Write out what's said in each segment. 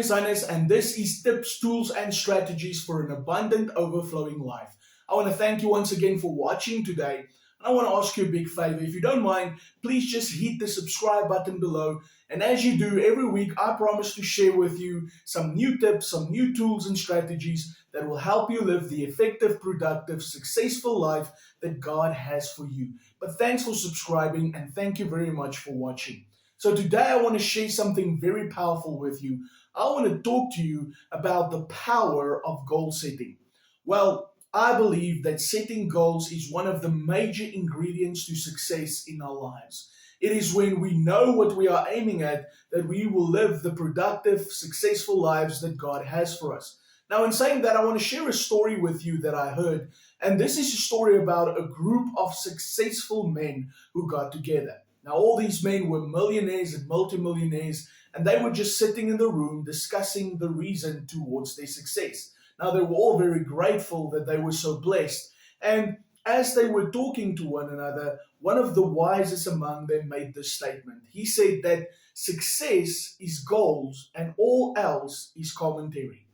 is Hannes, and this is Tips, Tools, and Strategies for an Abundant, Overflowing Life. I want to thank you once again for watching today. And I want to ask you a big favor. If you don't mind, please just hit the subscribe button below. And as you do every week, I promise to share with you some new tips, some new tools and strategies that will help you live the effective, productive, successful life that God has for you. But thanks for subscribing, and thank you very much for watching. So today I want to share something very powerful with you. I want to talk to you about the power of goal setting. Well, I believe that setting goals is one of the major ingredients to success in our lives. It is when we know what we are aiming at that we will live the productive, successful lives that God has for us. Now, in saying that, I want to share a story with you that I heard. And this is a story about a group of successful men who got together. Now, all these men were millionaires and multimillionaires, and they were just sitting in the room discussing the reason towards their success. Now, they were all very grateful that they were so blessed. And as they were talking to one another, one of the wisest among them made this statement. He said that success is goals and all else is commentary.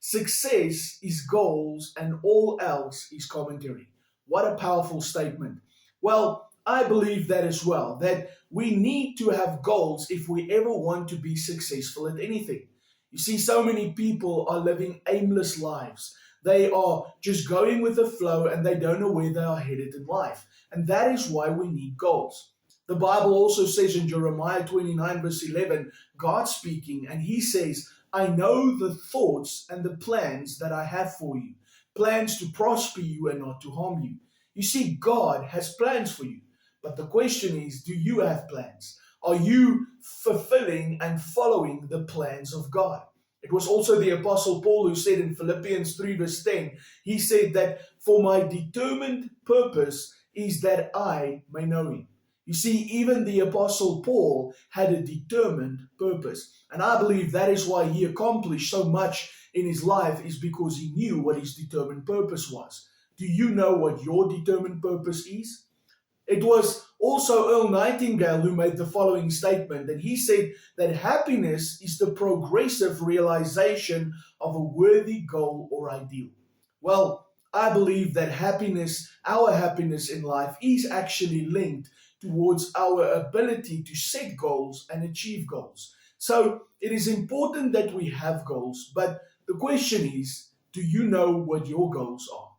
Success is goals and all else is commentary. What a powerful statement. Well, I believe that as well, that we need to have goals if we ever want to be successful at anything. You see, so many people are living aimless lives. They are just going with the flow and they don't know where they are headed in life. And that is why we need goals. The Bible also says in Jeremiah 29 verse 11, God speaking, and he says, I know the thoughts and the plans that I have for you, plans to prosper you and not to harm you. You see, God has plans for you. But the question is, do you have plans? Are you fulfilling and following the plans of God? It was also the Apostle Paul who said in Philippians 3 verse 10, he said that for my determined purpose is that I may know him. You see, even the Apostle Paul had a determined purpose. And I believe that is why he accomplished so much in his life, is because he knew what his determined purpose was. Do you know what your determined purpose is? It was also Earl Nightingale who made the following statement, and he said that happiness is the progressive realization of a worthy goal or ideal. Well, I believe that happiness, our happiness in life, is actually linked towards our ability to set goals and achieve goals. So it is important that we have goals, but the question is, do you know what your goals are?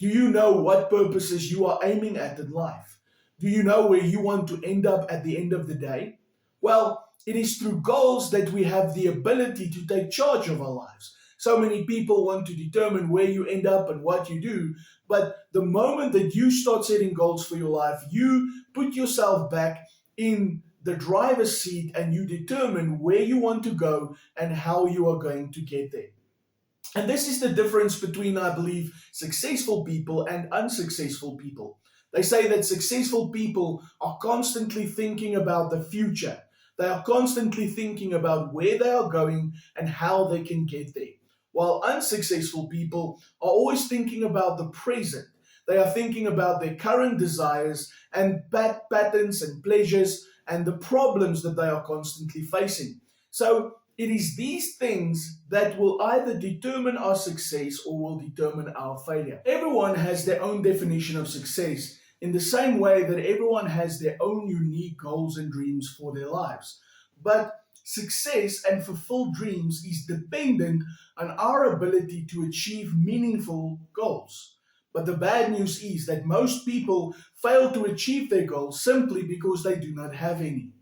Do you know what purposes you are aiming at in life? Do you know where you want to end up at the end of the day? Well, it is through goals that we have the ability to take charge of our lives. So many people want to determine where you end up and what you do, but the moment that you start setting goals for your life, you put yourself back in the driver's seat and you determine where you want to go and how you are going to get there. And this is the difference between, I believe, successful people and unsuccessful people. They say that successful people are constantly thinking about the future. They are constantly thinking about where they are going and how they can get there. While unsuccessful people are always thinking about the present. They are thinking about their current desires and bad patterns and pleasures and the problems that they are constantly facing. So it is these things that will either determine our success or will determine our failure. Everyone has their own definition of success, in the same way that everyone has their own unique goals and dreams for their lives. But success and fulfilled dreams is dependent on our ability to achieve meaningful goals. But the bad news is that most people fail to achieve their goals simply because they do not have any.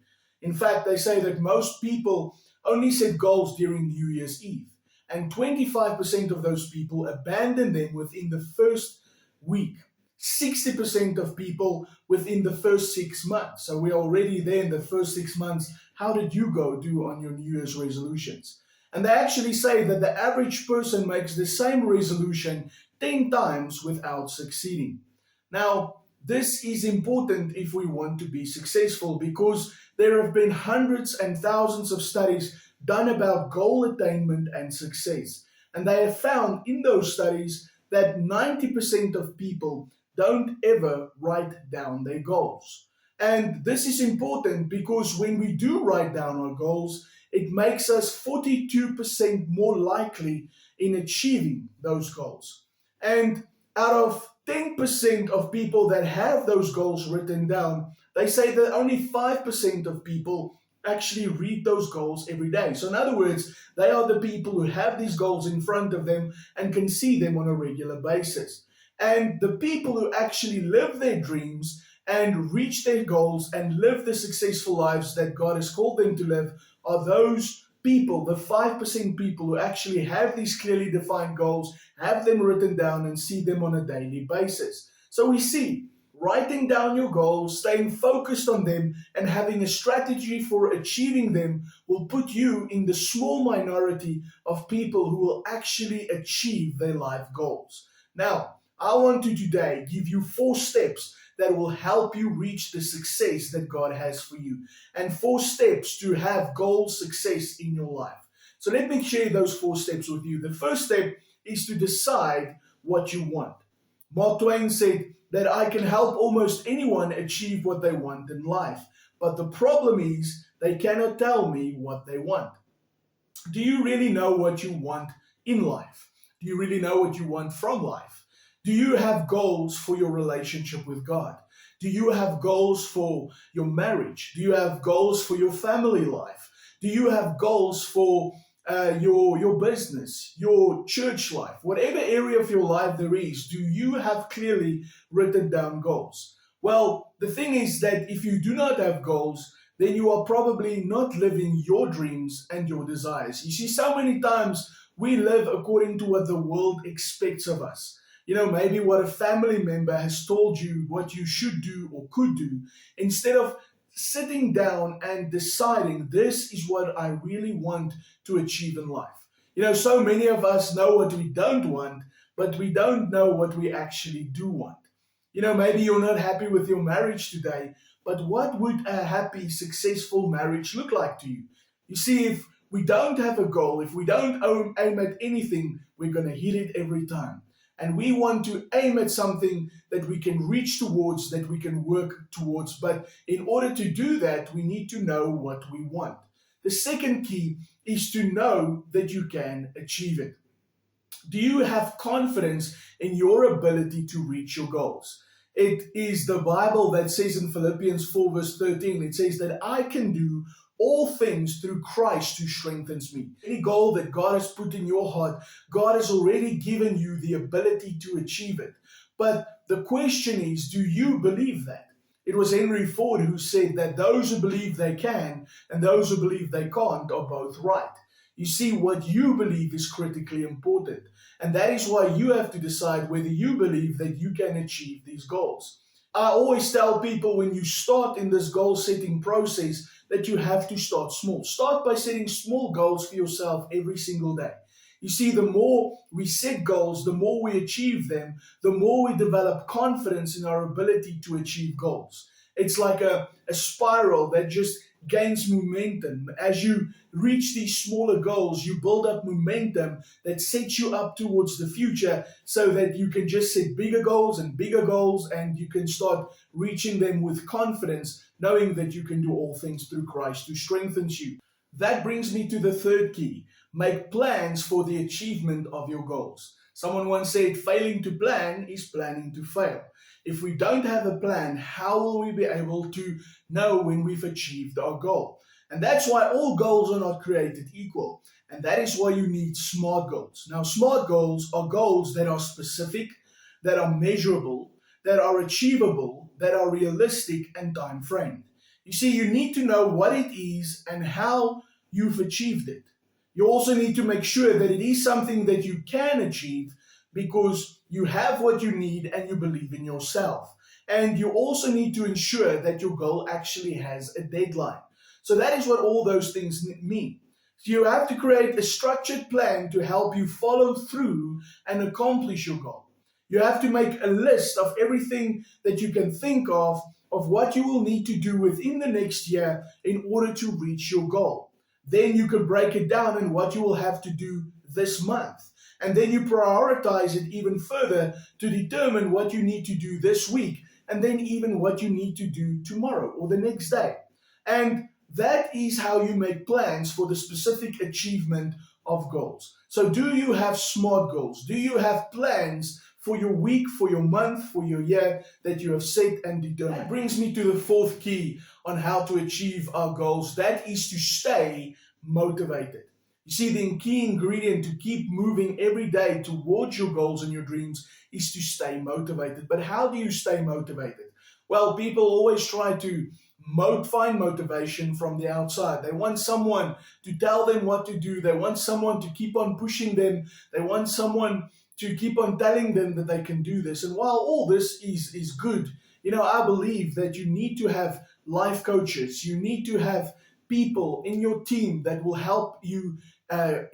In fact, they say that most people only set goals during New Year's Eve, and 25% of those people abandon them within the first week. 60% of people within the first 6 months. So we're already there in the first 6 months. How did you do on your New Year's resolutions? And they actually say that the average person makes the same resolution 10 times without succeeding. Now, this is important if we want to be successful, because there have been hundreds and thousands of studies done about goal attainment and success. And they have found in those studies that 90% of people don't ever write down their goals. And this is important because when we do write down our goals, it makes us 42% more likely in achieving those goals. And out of 10% of people that have those goals written down, they say that only 5% of people actually read those goals every day. So, in other words, they are the people who have these goals in front of them and can see them on a regular basis. And the people who actually live their dreams and reach their goals and live the successful lives that God has called them to live are those people, the 5% people who actually have these clearly defined goals, have them written down, and see them on a daily basis. So we see writing down your goals, staying focused on them, and having a strategy for achieving them will put you in the small minority of people who will actually achieve their life goals. Now, I want to today give you 4 steps that will help you reach the success that God has for you, and 4 steps to have goal success in your life. So let me share those 4 steps with you. The first step is to decide what you want. Mark Twain said that I can help almost anyone achieve what they want in life, but the problem is they cannot tell me what they want. Do you really know what you want in life? Do you really know what you want from life? Do you have goals for your relationship with God? Do you have goals for your marriage? Do you have goals for your family life? Do you have goals for your business, your church life, whatever area of your life there is? Do you have clearly written down goals? Well, the thing is that if you do not have goals, then you are probably not living your dreams and your desires. You see, so many times we live according to what the world expects of us. You know, maybe what a family member has told you what you should do or could do, instead of sitting down and deciding, this is what I really want to achieve in life. You know, so many of us know what we don't want, but we don't know what we actually do want. You know, maybe you're not happy with your marriage today, but what would a happy, successful marriage look like to you? You see, if we don't have a goal, if we don't aim at anything, we're going to hit it every time. And we want to aim at something that we can reach towards, that we can work towards. But in order to do that, we need to know what we want. The second key is to know that you can achieve it. Do you have confidence in your ability to reach your goals? It is the Bible that says in Philippians 4 verse 13, it says that I can do all things through Christ who strengthens me. Any goal that God has put in your heart, God has already given you the ability to achieve it. But the question is, do you believe that? It was Henry Ford who said that those who believe they can and those who believe they can't are both right. You see, what you believe is critically important. And that is why you have to decide whether you believe that you can achieve these goals. I always tell people when you start in this goal setting process that you have to start small. Start by setting small goals for yourself every single day. You see, the more we set goals, the more we achieve them, the more we develop confidence in our ability to achieve goals. It's like a spiral that just gains momentum. As you reach these smaller goals, you build up momentum that sets you up towards the future so that you can just set bigger goals and you can start reaching them with confidence, knowing that you can do all things through Christ who strengthens you. That brings me to the third key. Make plans for the achievement of your goals. Someone once said, failing to plan is planning to fail. If we don't have a plan, how will we be able to know when we've achieved our goal? And that's why all goals are not created equal. And that is why you need SMART goals. Now, SMART goals are goals that are specific, that are measurable, that are achievable, that are realistic and time framed. You see, you need to know what it is and how you've achieved it. You also need to make sure that it is something that you can achieve because you have what you need and you believe in yourself. And you also need to ensure that your goal actually has a deadline. So that is what all those things mean. So you have to create a structured plan to help you follow through and accomplish your goal. You have to make a list of everything that you can think of what you will need to do within the next year in order to reach your goal. Then you can break it down in what you will have to do this month. And then you prioritize it even further to determine what you need to do this week, and then even what you need to do tomorrow or the next day. And That is how you make plans for the specific achievement of goals. So, do you have SMART goals? Do you have plans for your week, for your month, for your year that you have set and determined? That brings me to the fourth key on how to achieve our goals. That is to stay motivated. You see, the key ingredient to keep moving every day towards your goals and your dreams is to stay motivated. But how do you stay motivated? Well, people always try to find motivation from the outside. They want someone to tell them what to do. They want someone to keep on pushing them. They want someone to keep on telling them that they can do this. And while all this is good, I believe that you need to have life coaches. You need to have people in your team that will help you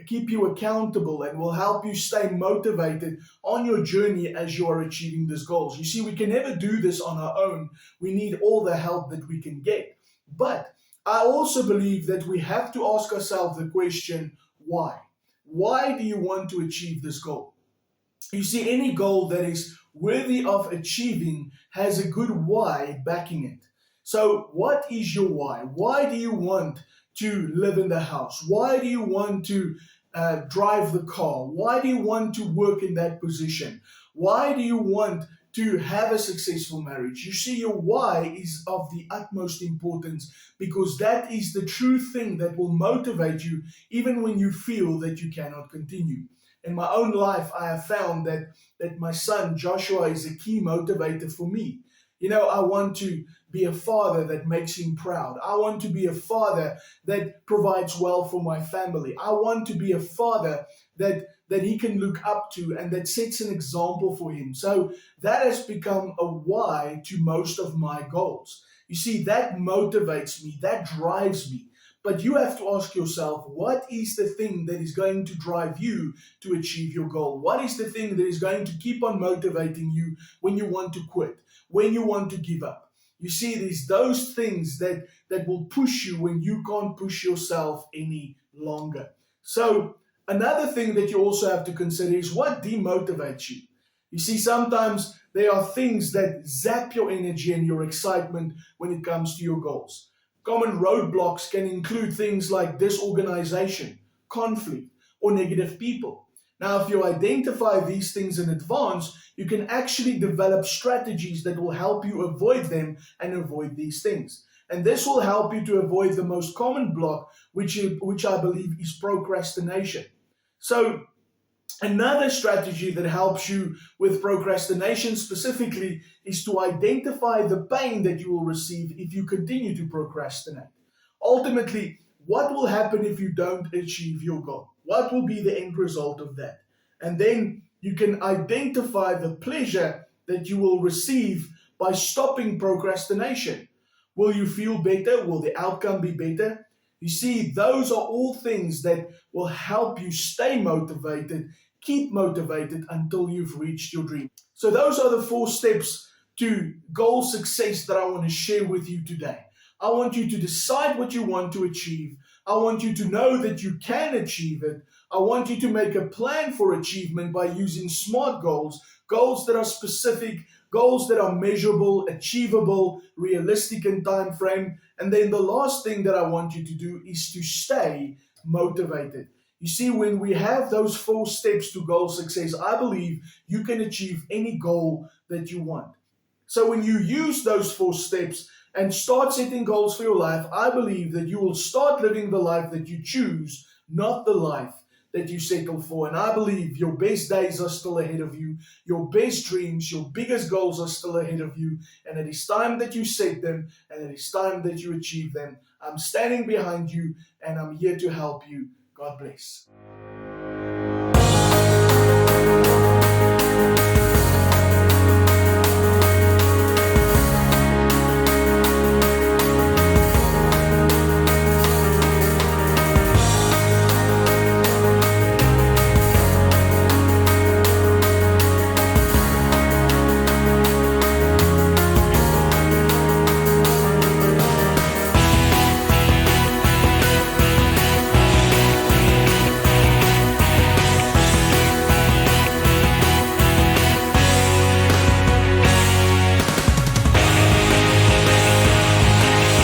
keep you accountable and will help you stay motivated on your journey as you are achieving these goals. You see, we can never do this on our own. We need all the help that we can get. But I also believe that we have to ask ourselves the question, why? Why do you want to achieve this goal? You see, any goal that is worthy of achieving has a good why backing it. So, what is your why? Why do you want to live in the house? Why do you want to drive the car? Why do you want to work in that position? Why do you want to have a successful marriage? You see, your why is of the utmost importance because that is the true thing that will motivate you even when you feel that you cannot continue. In my own life, I have found that my son Joshua is a key motivator for me. I want to be a father that makes him proud. I want to be a father that provides well for my family. I want to be a father that he can look up to and that sets an example for him. So that has become a why to most of my goals. You see, that motivates me, that drives me. But you have to ask yourself, what is the thing that is going to drive you to achieve your goal? What is the thing that is going to keep on motivating you when you want to quit, when you want to give up? You see, there's those things that will push you when you can't push yourself any longer. So another thing that you also have to consider is what demotivates you. You see, sometimes there are things that zap your energy and your excitement when it comes to your goals. Common roadblocks can include things like disorganization, conflict, or negative people. Now, if you identify these things in advance, you can actually develop strategies that will help you avoid them and avoid these things. And this will help you to avoid the most common block, which I believe is procrastination. So, another strategy that helps you with procrastination specifically is to identify the pain that you will receive if you continue to procrastinate. Ultimately, what will happen if you don't achieve your goal? What will be the end result of that? And then you can identify the pleasure that you will receive by stopping procrastination. Will you feel better? Will the outcome be better? You see, those are all things that will help you stay motivated, keep motivated until you've reached your dream. So those are the 4 steps to goal success that I want to share with you today. I want you to decide what you want to achieve. I want you to know that you can achieve it. I want you to make a plan for achievement by using SMART goals, goals that are specific, goals that are measurable, achievable, realistic in time frame. And then the last thing that I want you to do is to stay motivated. You see, when we have those 4 steps to goal success, I believe you can achieve any goal that you want. So when you use those 4 steps and start setting goals for your life, I believe that you will start living the life that you choose, not the life that you settle for. And I believe your best days are still ahead of you. Your best dreams, your biggest goals are still ahead of you. And it is time that you set them and it is time that you achieve them. I'm standing behind you and I'm here to help you. God bless.